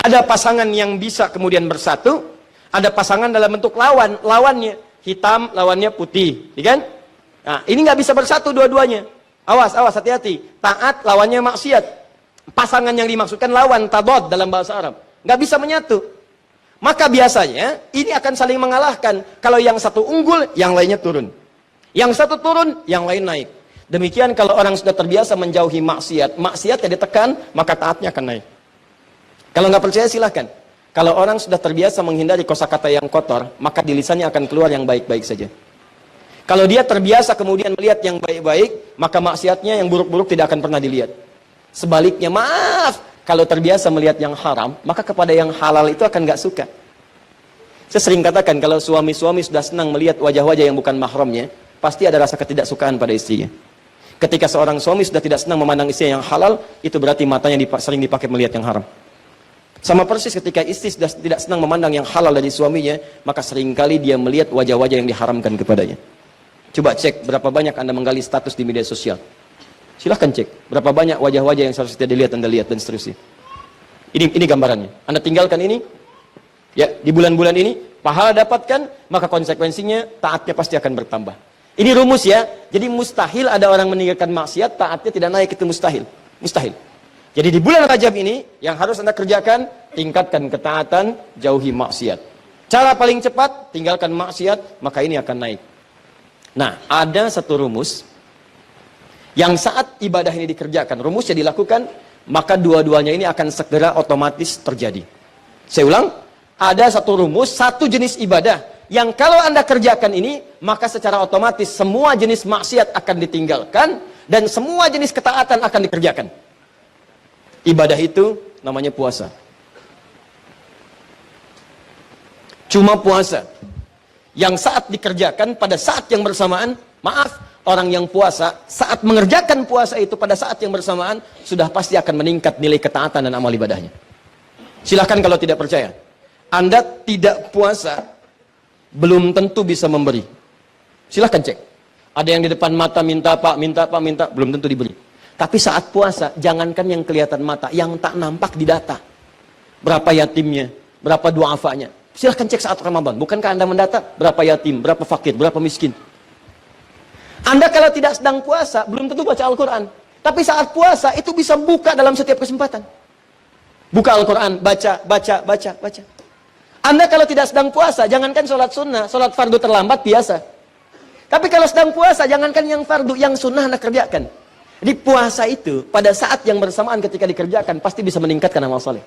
Ada pasangan yang bisa kemudian bersatu, ada pasangan dalam bentuk lawannya hitam, lawannya putih, ya kan? Nah, ini nggak bisa bersatu dua-duanya. Awas, hati-hati. Taat lawannya maksiat. Pasangan yang dimaksudkan lawan, tadad dalam bahasa Arab. Nggak bisa menyatu. Maka biasanya ini akan saling mengalahkan. Kalau yang satu unggul, yang lainnya turun. Yang satu turun, yang lain naik. Demikian kalau orang sudah terbiasa menjauhi maksiatnya ditekan, maka taatnya akan naik. Kalau nggak percaya silahkan. Kalau orang sudah terbiasa menghindari kosakata yang kotor, maka di lisannya akan keluar yang baik-baik saja. Kalau dia terbiasa kemudian melihat yang baik-baik, maka maksiatnya yang buruk-buruk tidak akan pernah dilihat. Sebaliknya, maaf, kalau terbiasa melihat yang haram, maka kepada yang halal itu akan nggak suka. Saya sering katakan, kalau suami-suami sudah senang melihat wajah-wajah yang bukan mahramnya, pasti ada rasa ketidaksukaan pada istrinya. Ketika seorang suami sudah tidak senang memandang istrinya yang halal, itu berarti matanya sering dipakai melihat yang haram. Sama persis ketika istri sudah tidak senang memandang yang halal dari suaminya, maka seringkali dia melihat wajah-wajah yang diharamkan kepadanya. Coba cek berapa banyak Anda menggali status di media sosial. Silahkan cek berapa banyak wajah-wajah yang seharusnya dilihat Anda lihat dan seterusnya. Ini gambarannya. Anda tinggalkan ini, ya di bulan-bulan ini pahala dapatkan, maka konsekuensinya taatnya pasti akan bertambah. Ini rumus ya. Jadi mustahil ada orang meninggalkan maksiat, taatnya tidak naik, itu mustahil. Mustahil. Jadi di bulan Rajab ini, yang harus Anda kerjakan, tingkatkan ketaatan, jauhi maksiat. Cara paling cepat, tinggalkan maksiat, maka ini akan naik. Nah, ada satu rumus, yang saat ibadah ini dikerjakan, rumusnya dilakukan, maka dua-duanya ini akan segera otomatis terjadi. Saya ulang, ada satu rumus, satu jenis ibadah, yang kalau Anda kerjakan ini, maka secara otomatis semua jenis maksiat akan ditinggalkan, dan semua jenis ketaatan akan dikerjakan. Ibadah itu namanya puasa. Cuma puasa. Yang saat dikerjakan pada saat yang bersamaan, maaf, orang yang puasa, saat mengerjakan puasa itu pada saat yang bersamaan, sudah pasti akan meningkat nilai ketaatan dan amal ibadahnya. Silahkan kalau tidak percaya. Anda tidak puasa, belum tentu bisa memberi. Silahkan cek. Ada yang di depan mata minta pak, belum tentu diberi. Tapi saat puasa, jangankan yang kelihatan mata, yang tak nampak di data. Berapa yatimnya, berapa du'afanya. Silahkan cek saat Ramadan. Bukankah Anda mendata berapa yatim, berapa fakir, berapa miskin. Anda kalau tidak sedang puasa, belum tentu baca Al-Quran. Tapi saat puasa, itu bisa buka dalam setiap kesempatan. Buka Al-Quran, baca. Anda kalau tidak sedang puasa, jangankan sholat sunnah, sholat fardu terlambat biasa. Tapi kalau sedang puasa, jangankan yang fardu, yang sunnah Anda kerjakan. Di puasa itu, pada saat yang bersamaan ketika dikerjakan, pasti bisa meningkatkan amal soleh.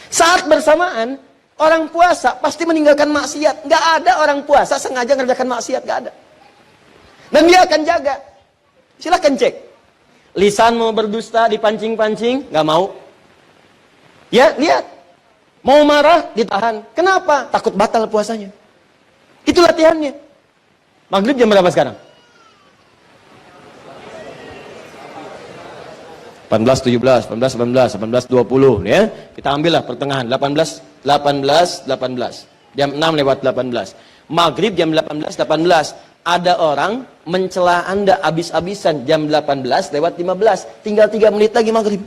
Saat bersamaan, orang puasa pasti meninggalkan maksiat. Nggak ada orang puasa sengaja mengerjakan maksiat, nggak ada. Dan dia akan jaga. Silahkan cek. Lisan mau berdusta, dipancing-pancing, nggak mau. Ya, lihat. Mau marah, ditahan. Kenapa? Takut batal puasanya. Itu latihannya. Maghrib jam berapa sekarang? 18, 17, 18, 19, 18, 20 ya. Kita ambillah pertengahan 18. Jam 6 lewat 18. Maghrib jam 18. Ada orang mencela Anda habis-habisan jam 18 lewat 15. Tinggal 3 menit lagi maghrib.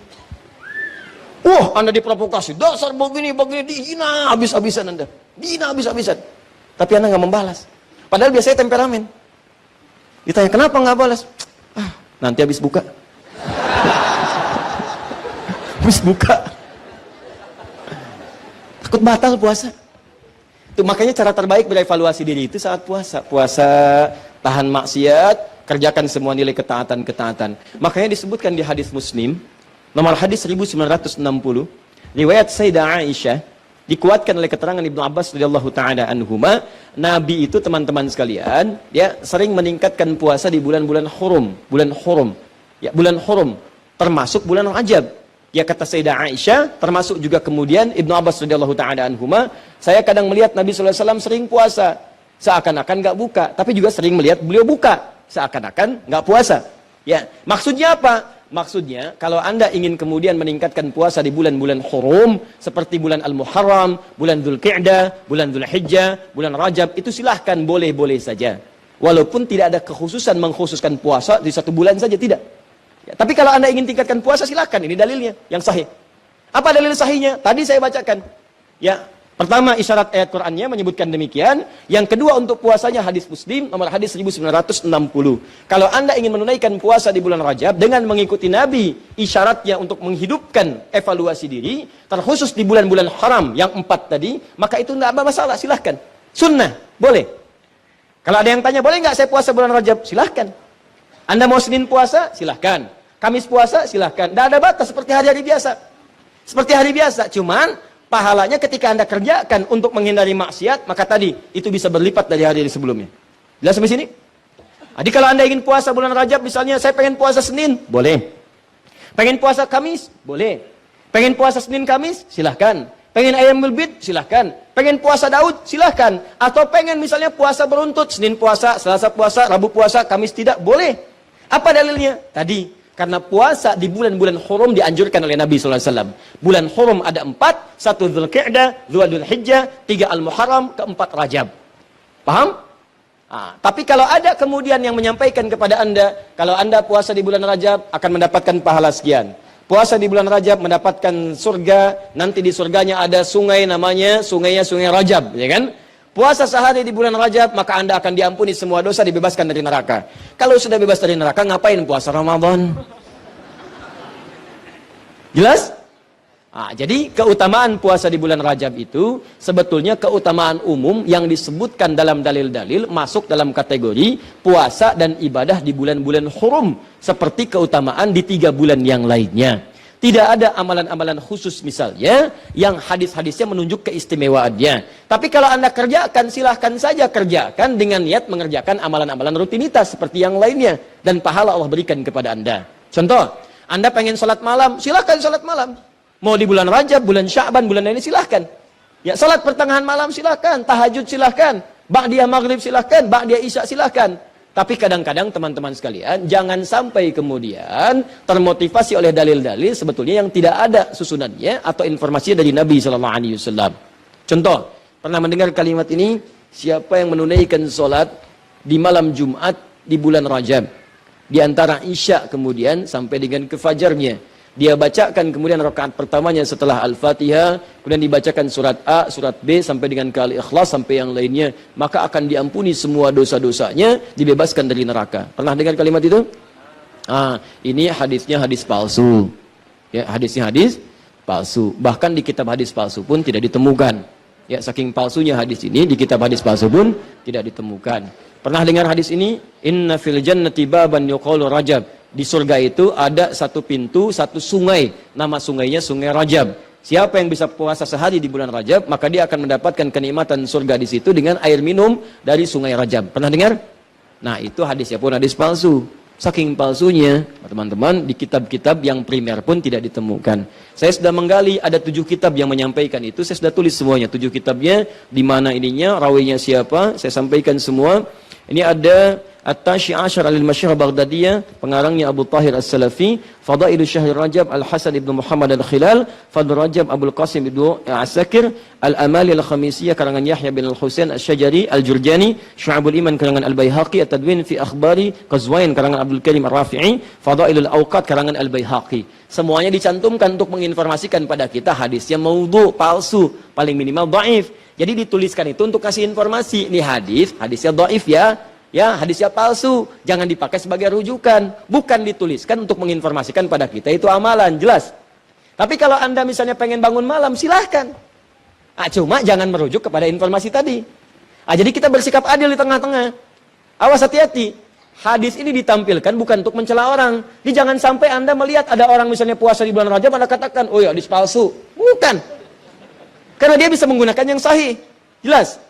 Wah, Anda diprovokasi. Dasar begini, dihina habis-habisan Anda. Dihina habis-habisan. Tapi Anda nggak membalas. Padahal biasanya temperamen. Ditanya, kenapa nggak balas? Nanti habis buka. Habis buka. Takut batal puasa. Itu makanya cara terbaik berevaluasi diri itu saat puasa. Puasa, tahan maksiat, kerjakan semua nilai ketaatan. Makanya disebutkan di hadis Muslim, nomor hadis 1960, riwayat Sayyidah Aisyah, dikuatkan oleh keterangan Ibnu Abbas radhiyallahu taala anhuma, Nabi itu teman-teman sekalian, dia sering meningkatkan puasa di bulan-bulan hurum, Ya, bulan hurum termasuk bulan Rajab. Ya, kata Sayyidah Aisyah, termasuk juga kemudian Ibnu Abbas radhiyallahu taala anhuma, saya kadang melihat Nabi sallallahu alaihi wasallam sering puasa, seakan-akan nggak buka, tapi juga sering melihat beliau buka, seakan-akan nggak puasa. Ya, maksudnya apa? Maksudnya, kalau Anda ingin kemudian meningkatkan puasa di bulan-bulan hurum, seperti bulan Al-Muharram, bulan Dzulqa'dah, bulan Dzulhijjah, bulan Rajab, itu silahkan, boleh-boleh saja. Walaupun tidak ada kekhususan mengkhususkan puasa di satu bulan saja, tidak. Ya, tapi kalau Anda ingin tingkatkan puasa, silahkan, ini dalilnya, yang sahih. Apa dalil sahihnya? Tadi saya bacakan. Ya, pertama isyarat ayat Qur'annya menyebutkan demikian. Yang kedua untuk puasanya hadis Muslim nomor hadis 1960. Kalau Anda ingin menunaikan puasa di bulan Rajab dengan mengikuti Nabi, isyaratnya untuk menghidupkan evaluasi diri, terkhusus di bulan-bulan haram yang 4 tadi, maka itu tidak ada masalah, silahkan. Sunnah, boleh. Kalau ada yang tanya, boleh nggak saya puasa bulan Rajab? Silahkan. Anda mau Senin puasa? Silahkan. Kamis puasa? Silahkan. Tidak ada batas seperti hari-hari biasa. Seperti hari biasa, cuman pahalanya ketika Anda kerjakan untuk menghindari maksiat, maka tadi itu bisa berlipat dari hari sebelumnya. Jelas sampai sini? Jadi kalau Anda ingin puasa bulan Rajab, misalnya saya pengen puasa Senin, boleh. Pengen puasa Kamis, boleh. Pengen puasa Senin Kamis, silahkan. Pengen ayam bid, silahkan. Pengen puasa Daud, silahkan. Atau pengen misalnya puasa beruntut, Senin puasa, Selasa puasa, Rabu puasa, Kamis tidak, boleh. Apa dalilnya? Tadi. Karena puasa di bulan-bulan hurum dianjurkan oleh Nabi SAW. Bulan hurum ada 4, 1 Dzulqa'dah, 2 Dzulhijjah, 3 Al-Muharram, 4 Rajab. Paham? Tapi kalau ada kemudian yang menyampaikan kepada Anda, kalau Anda puasa di bulan Rajab akan mendapatkan pahala sekian. Puasa di bulan Rajab mendapatkan surga, nanti di surganya ada sungai namanya Sungai Rajab, ya kan? Puasa sehari di bulan Rajab, maka Anda akan diampuni semua dosa, dibebaskan dari neraka. Kalau sudah bebas dari neraka, ngapain puasa Ramadan? Jelas? Jadi keutamaan puasa di bulan Rajab itu sebetulnya keutamaan umum yang disebutkan dalam dalil-dalil masuk dalam kategori puasa dan ibadah di bulan-bulan hurum. Seperti keutamaan di 3 bulan yang lainnya. Tidak ada amalan-amalan khusus misalnya yang hadis-hadisnya menunjuk keistimewaannya. Tapi kalau Anda kerjakan, silahkan saja kerjakan dengan niat mengerjakan amalan-amalan rutinitas seperti yang lainnya. Dan pahala Allah berikan kepada Anda. Contoh, Anda pengen sholat malam, silahkan sholat malam. Mau di bulan Rajab, bulan Sya'ban, bulan lainnya silahkan. Ya, sholat pertengahan malam silahkan, tahajud silahkan, ba'diyah maghrib silahkan, ba'diyah isya silahkan. Tapi kadang-kadang teman-teman sekalian, jangan sampai kemudian termotivasi oleh dalil-dalil sebetulnya yang tidak ada susunannya atau informasi dari Nabi SAW. Contoh, pernah mendengar kalimat ini, siapa yang menunaikan sholat di malam Jumat di bulan Rajab, di antara isya kemudian sampai dengan ke fajarnya, dia bacakan kemudian rakaat pertamanya setelah Al-Fatihah, kemudian dibacakan surat A, surat B sampai dengan ke Al-Ikhlas sampai yang lainnya, maka akan diampuni semua dosa-dosanya, dibebaskan dari neraka. Pernah dengar kalimat itu? Ini hadisnya hadis palsu. Ya, hadisnya hadis palsu. Bahkan di kitab hadis palsu pun tidak ditemukan. Ya, saking palsunya hadis ini di kitab hadis palsu pun tidak ditemukan. Pernah dengar hadis ini? Inna fil jannati baban yuqalu Rajab. Di surga itu ada satu pintu, satu sungai. Nama sungainya Sungai Rajab. Siapa yang bisa puasa sehari di bulan Rajab, maka dia akan mendapatkan kenikmatan surga di situ dengan air minum dari Sungai Rajab. Pernah dengar? Nah, itu hadisnya pun hadis palsu. Saking palsunya, teman-teman, di kitab-kitab yang primer pun tidak ditemukan. Saya sudah menggali, ada 7 kitab yang menyampaikan itu. Saya sudah tulis semuanya, 7 kitabnya, di mana ininya, rawinya siapa, saya sampaikan semua. Ini ada At-Tashi Ashar Al-Masyhur Baghdadiyah, pengarangnya Abu Tahir As-Salafi, Fadailu Syahr Rajab Al-Hasan Ibn Muhammad Al-Khilal, Fadl Rajab Abdul Qasim Ibn Asakir, Al-Amali Al-Khamisiyah karangan Yahya bin Al-Husain Al-Syajari, Al-Jurjani, Syu'abul Iman karangan Al-Baihaqi, At-Tadwin fi Akhbari Qazwain karangan Abdul Karim Ar-Rafi'i, Fadailul Awqat karangan Al-Baihaqi. Semuanya dicantumkan untuk menginformasikan pada kita hadisnya maudhu, palsu, paling minimal dhaif. Jadi dituliskan itu untuk kasih informasi, ini hadisnya dhaif ya. Ya, hadisnya palsu, jangan dipakai sebagai rujukan. Bukan dituliskan untuk menginformasikan pada kita itu amalan, jelas. Tapi kalau Anda misalnya pengen bangun malam, silahkan. Cuma jangan merujuk kepada informasi tadi. Jadi kita bersikap adil di tengah-tengah. Awas, hati-hati. Hadis ini ditampilkan bukan untuk mencela orang. Jadi jangan sampai Anda melihat ada orang misalnya puasa di bulan Rajab, Anda katakan, oh ya hadis palsu. Bukan. Karena dia bisa menggunakan yang sahih. Jelas.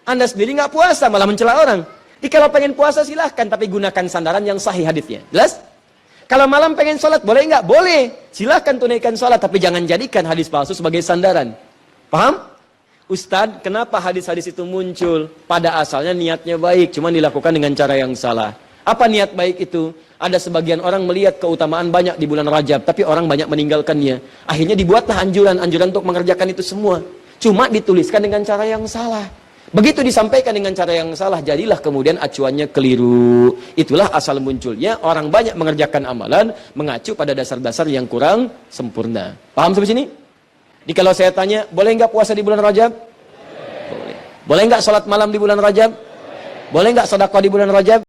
Anda sendiri nggak puasa, malah mencela orang. Jadi kalau pengen puasa silahkan, tapi gunakan sandaran yang sahih hadisnya. Jelas? Kalau malam pengen sholat, boleh nggak? Boleh. Silahkan tunaikan sholat, tapi jangan jadikan hadis palsu sebagai sandaran. Paham? Ustadz, kenapa hadis-hadis itu muncul? Pada asalnya niatnya baik, cuma dilakukan dengan cara yang salah. Apa niat baik itu? Ada sebagian orang melihat keutamaan banyak di bulan Rajab, tapi orang banyak meninggalkannya. Akhirnya dibuatlah anjuran-anjuran untuk mengerjakan itu semua. Cuma dituliskan dengan cara yang salah. Begitu disampaikan dengan cara yang salah, jadilah kemudian acuannya keliru. Itulah asal munculnya orang banyak mengerjakan amalan mengacu pada dasar-dasar yang kurang sempurna. Paham sampai sini? Jadi kalau saya tanya, boleh nggak puasa di bulan Rajab? Boleh. Boleh nggak sholat malam di bulan Rajab? Boleh nggak sedekah di bulan Rajab?